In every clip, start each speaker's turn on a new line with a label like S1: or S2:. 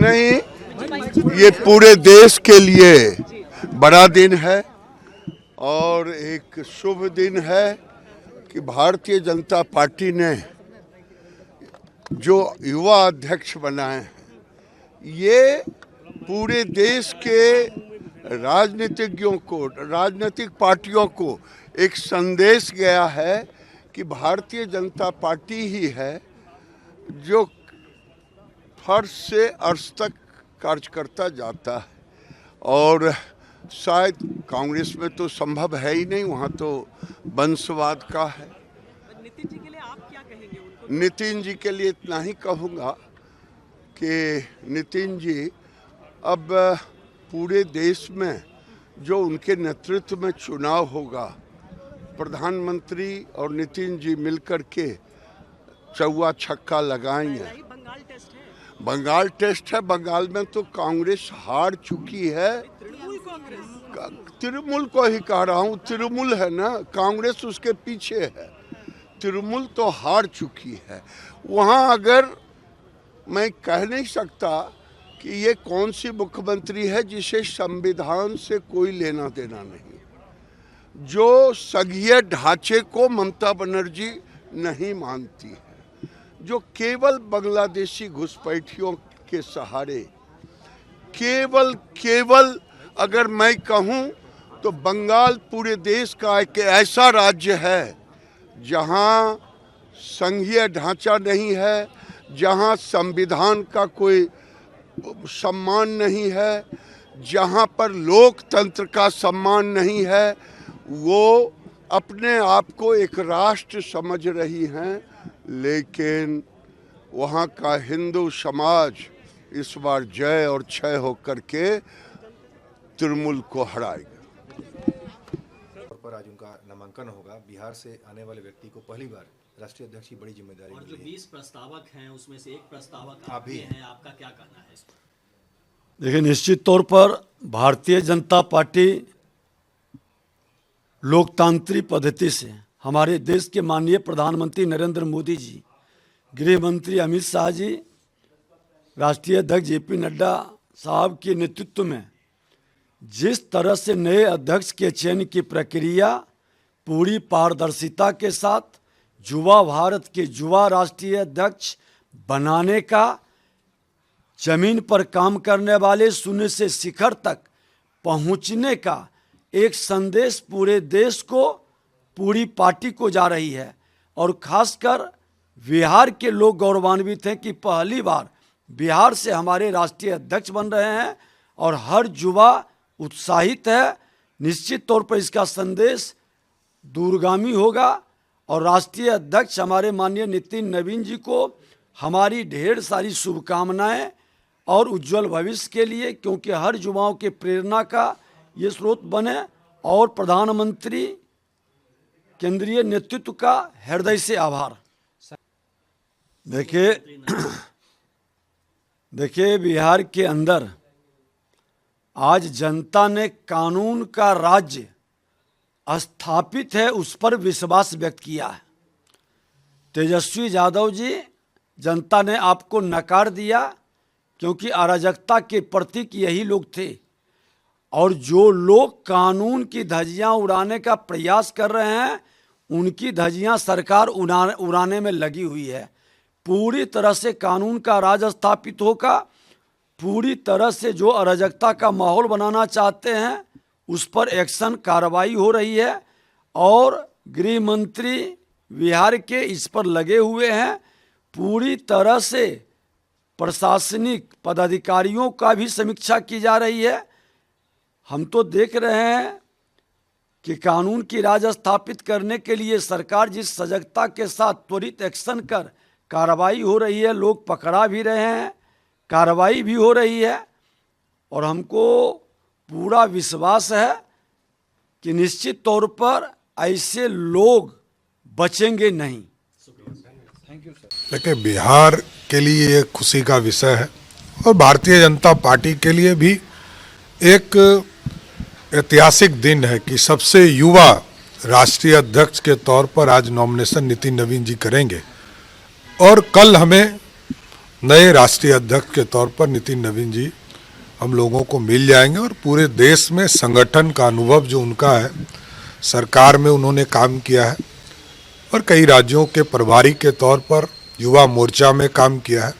S1: नहीं, ये पूरे देश के लिए बड़ा दिन है और एक शुभ दिन है कि भारतीय जनता पार्टी ने जो युवा अध्यक्ष बनाए हैं, ये पूरे देश के राजनीतिज्ञों को, राजनीतिक पार्टियों को एक संदेश गया है कि भारतीय जनता पार्टी ही है जो फर्श से अर्श तक कार्य करता जाता है। और शायद कांग्रेस में तो संभव है ही नहीं, वहाँ तो वंशवाद का है।
S2: नितिन जी के लिए आप क्या कहेंगे उनको?
S1: नितिन जी के लिए इतना ही कहूँगा कि नितिन जी अब पूरे देश में जो उनके नेतृत्व में चुनाव होगा, प्रधानमंत्री और नितिन जी मिलकर के चौवा छक्का लगाएंगे। बंगाल टेस्ट है, बंगाल में तो कांग्रेस हार चुकी है। तृणमूल को ही कह रहा हूँ, तृणमूल है ना, कांग्रेस उसके पीछे है। तृणमूल तो हार चुकी है। वहाँ अगर मैं कह नहीं सकता कि ये कौन सी मुख्यमंत्री है जिसे संविधान से कोई लेना देना नहीं, जो संघीय ढांचे को ममता बनर्जी नहीं मानती है, जो केवल बांग्लादेशी घुसपैठियों के सहारे केवल अगर मैं कहूं तो बंगाल पूरे देश का एक ऐसा राज्य है जहां संघीय ढांचा नहीं है, जहां संविधान का कोई सम्मान नहीं है, जहां पर लोकतंत्र का सम्मान नहीं है, वो अपने आप को एक राष्ट्र समझ रही हैं। लेकिन वहाँ का हिंदू समाज इस बार जय और क्षय होकर के तृणमूल को हराएगा।
S3: पर आज उनका नामांकन होगा। बिहार से आने वाले व्यक्ति को पहली बार राष्ट्रीय अध्यक्ष की बड़ी जिम्मेदारी
S2: और जो 20 प्रस्तावक हैं उसमें से एक प्रस्तावक
S3: आप भी
S2: हैं, आपका क्या कहना है इस पर?
S4: देखिए, निश्चित तौर पर भारतीय जनता पार्टी लोकतांत्रिक पद्धति से हमारे देश के माननीय प्रधानमंत्री नरेंद्र मोदी जी, गृह मंत्री अमित शाह जी, राष्ट्रीय अध्यक्ष जेपी नड्डा साहब के नेतृत्व में जिस तरह से नए अध्यक्ष के चयन की प्रक्रिया पूरी पारदर्शिता के साथ युवा भारत के युवा राष्ट्रीय अध्यक्ष बनाने का, जमीन पर काम करने वाले शून्य से शिखर तक पहुंचने का एक संदेश पूरे देश को, पूरी पार्टी को जा रही है। और खासकर बिहार के लोग गौरवान्वित हैं कि पहली बार बिहार से हमारे राष्ट्रीय अध्यक्ष बन रहे हैं और हर युवा उत्साहित है। निश्चित तौर पर इसका संदेश दूरगामी होगा और राष्ट्रीय अध्यक्ष हमारे माननीय नितिन नवीन जी को हमारी ढेर सारी शुभकामनाएं और उज्जवल भविष्य के लिए, क्योंकि हर युवाओं के प्रेरणा का ये स्रोत बने और प्रधानमंत्री केंद्रीय नेतृत्व का हृदय से आभार। देखिए बिहार के अंदर आज जनता ने कानून का राज्य स्थापित है, उस पर विश्वास व्यक्त किया है। तेजस्वी यादव जी, जनता ने आपको नकार दिया क्योंकि अराजकता के प्रतीक यही लोग थे, और जो लोग कानून की धज्जियां उड़ाने का प्रयास कर रहे हैं उनकी धज्जियां सरकार उड़ाने में लगी हुई है। पूरी तरह से कानून का राज स्थापित होगा। पूरी तरह से जो अराजकता का माहौल बनाना चाहते हैं उस पर एक्शन कार्रवाई हो रही है और गृह मंत्री बिहार के इस पर लगे हुए हैं। पूरी तरह से प्रशासनिक पदाधिकारियों का भी समीक्षा की जा रही है। हम तो देख रहे हैं कि कानून की राज स्थापित करने के लिए सरकार जिस सजगता के साथ त्वरित एक्शन कर कार्रवाई हो रही है, लोग पकड़ा भी रहे हैं, कार्रवाई भी हो रही है, और हमको पूरा विश्वास है कि निश्चित तौर पर ऐसे लोग बचेंगे नहीं।
S5: देखिए, बिहार के लिए ये खुशी का विषय है और भारतीय जनता पार्टी के लिए भी एक ऐतिहासिक दिन है कि सबसे युवा राष्ट्रीय अध्यक्ष के तौर पर आज नॉमिनेशन नितिन नवीन जी करेंगे और कल हमें नए राष्ट्रीय अध्यक्ष के तौर पर नितिन नवीन जी हम लोगों को मिल जाएंगे और पूरे देश में संगठन का अनुभव जो उनका है, सरकार में उन्होंने काम किया है और कई राज्यों के प्रभारी के तौर पर युवा मोर्चा में काम किया है,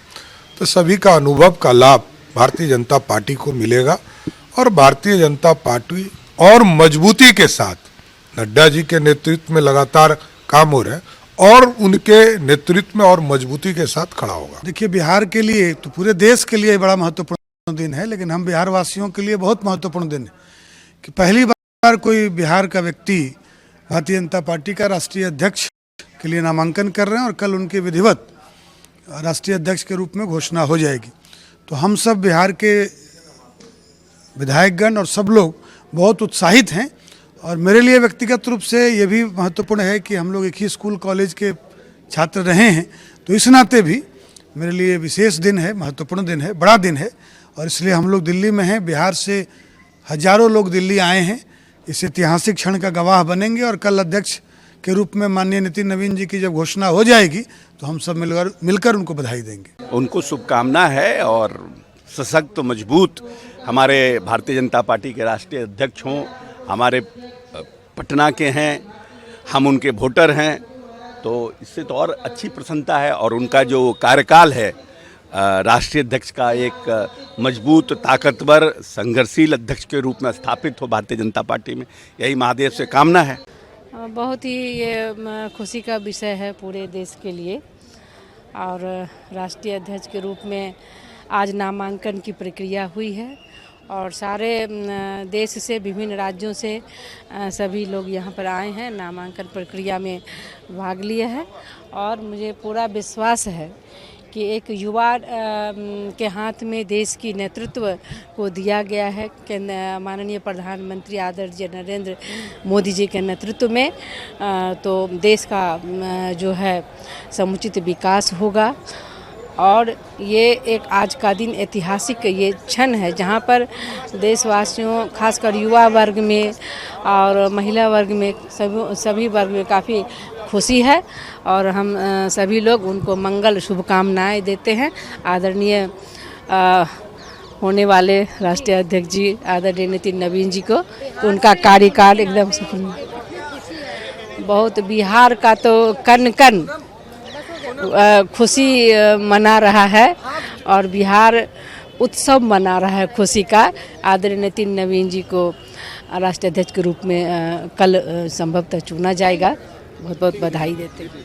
S5: तो सभी का अनुभव का लाभ भारतीय जनता पार्टी को मिलेगा और भारतीय जनता पार्टी और मजबूती के साथ नड्डा जी के नेतृत्व में लगातार काम हो रहे हैं और उनके नेतृत्व में और मजबूती के साथ खड़ा होगा।
S6: देखिए, बिहार के लिए तो पूरे देश के लिए बड़ा महत्वपूर्ण दिन है, लेकिन हम बिहार वासियों के लिए बहुत महत्वपूर्ण दिन है कि पहली बार कोई बिहार का व्यक्ति भारतीय जनता पार्टी का राष्ट्रीय अध्यक्ष के लिए नामांकन कर रहे हैं और कल उनके विधिवत राष्ट्रीय अध्यक्ष के रूप में घोषणा हो जाएगी। तो हम सब बिहार के विधायकगण और सब लोग बहुत उत्साहित हैं और मेरे लिए व्यक्तिगत रूप से ये भी महत्वपूर्ण है कि हम लोग एक ही स्कूल कॉलेज के छात्र रहे हैं, तो इस नाते भी मेरे लिए विशेष दिन है, महत्वपूर्ण दिन है, बड़ा दिन है और इसलिए हम लोग दिल्ली में हैं। बिहार से हजारों लोग दिल्ली आए हैं, इस ऐतिहासिक क्षण का गवाह बनेंगे और कल अध्यक्ष के रूप में माननीय नितिन नवीन जी की जब घोषणा हो जाएगी तो हम सब मिलकर उनको बधाई देंगे।
S7: उनको शुभकामना है और सशक्त मजबूत हमारे भारतीय जनता पार्टी के राष्ट्रीय अध्यक्ष हों। हमारे पटना के हैं, हम उनके वोटर हैं, तो इससे तो और अच्छी प्रसन्नता है। और उनका जो कार्यकाल है राष्ट्रीय अध्यक्ष का, एक मजबूत ताकतवर संघर्षशील अध्यक्ष के रूप में स्थापित हो भारतीय जनता पार्टी में, यही महादेव से कामना है।
S8: बहुत ही ये खुशी का विषय है पूरे देश के लिए और राष्ट्रीय अध्यक्ष के रूप में आज नामांकन की प्रक्रिया हुई है और सारे देश से, विभिन्न राज्यों से सभी लोग यहाँ पर आए हैं, नामांकन प्रक्रिया में भाग लिए हैं और मुझे पूरा विश्वास है कि एक युवा के हाथ में देश की नेतृत्व को दिया गया है माननीय प्रधानमंत्री आदरणीय नरेंद्र मोदी जी के नेतृत्व में, तो देश का जो है समुचित विकास होगा। और ये एक आज का दिन ऐतिहासिक ये क्षण है जहाँ पर देशवासियों, खासकर युवा वर्ग में और महिला वर्ग में, सभी वर्ग में काफ़ी खुशी है और हम सभी लोग उनको मंगल शुभकामनाएं देते हैं। आदरणीय होने वाले राष्ट्रीय अध्यक्ष जी आदरणीय नितिन नवीन जी को, उनका कार्यकाल एकदम सफल। बहुत बिहार का तो कण कण खुशी मना रहा है और बिहार उत्सव मना रहा है खुशी का। आदरणीय नितिन नवीन जी को राष्ट्रीय अध्यक्ष के रूप में कल संभवतः चुना जाएगा। बहुत बहुत बधाई देते हैं।